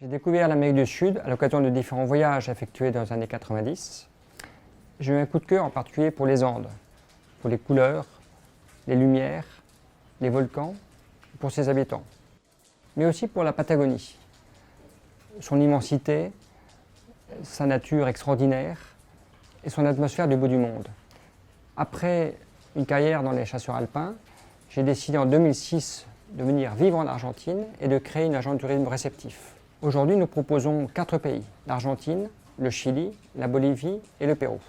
J'ai découvert l'Amérique du Sud à l'occasion de différents voyages effectués dans les années 90. J'ai eu un coup de cœur en particulier pour les Andes, pour les couleurs, les lumières, les volcans, pour ses habitants, mais aussi pour la Patagonie, son immensité, sa nature extraordinaire et son atmosphère du bout du monde. Après une carrière dans les chasseurs alpins, j'ai décidé en 2006 de venir vivre en Argentine et de créer une agence de tourisme réceptif. Aujourd'hui, nous proposons 4 pays, l'Argentine, le Chili, la Bolivie et le Pérou,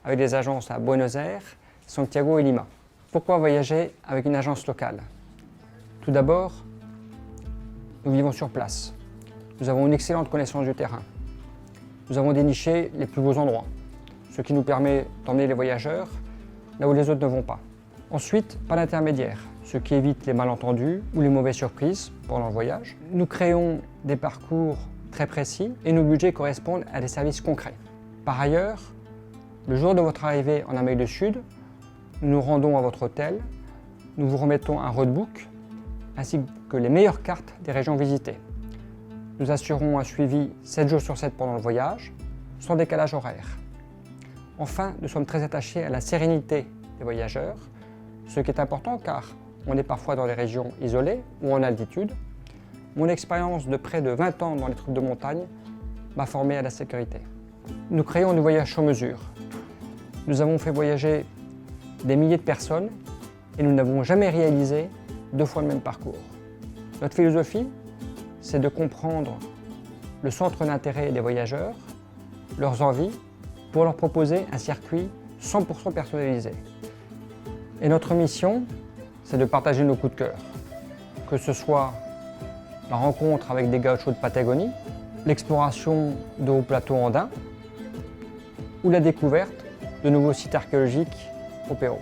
avec des agences à Buenos Aires, Santiago et Lima. Pourquoi voyager avec une agence locale? Tout d'abord, nous vivons sur place. Nous avons une excellente connaissance du terrain. Nous avons déniché les plus beaux endroits, ce qui nous permet d'emmener les voyageurs là où les autres ne vont pas. Ensuite, pas d'intermédiaire, ce qui évite les malentendus ou les mauvaises surprises pendant le voyage. Nous créons des parcours très précis et nos budgets correspondent à des services concrets. Par ailleurs, le jour de votre arrivée en Amérique du Sud, nous nous rendons à votre hôtel, nous vous remettons un roadbook ainsi que les meilleures cartes des régions visitées. Nous assurons un suivi 7 jours sur 7 pendant le voyage, sans décalage horaire. Enfin, nous sommes très attachés à la sérénité des voyageurs, ce qui est important car on est parfois dans des régions isolées ou en altitude. Mon expérience de près de 20 ans dans les troupes de montagne m'a formé à la sécurité. Nous créons des voyages sur mesure. Nous avons fait voyager des milliers de personnes et nous n'avons jamais réalisé 2 fois le même parcours. Notre philosophie, c'est de comprendre le centre d'intérêt des voyageurs, leurs envies, pour leur proposer un circuit 100% personnalisé. Et notre mission, c'est de partager nos coups de cœur, que ce soit la rencontre avec des gauchos de Patagonie, l'exploration de hauts plateaux andins ou la découverte de nouveaux sites archéologiques au Pérou.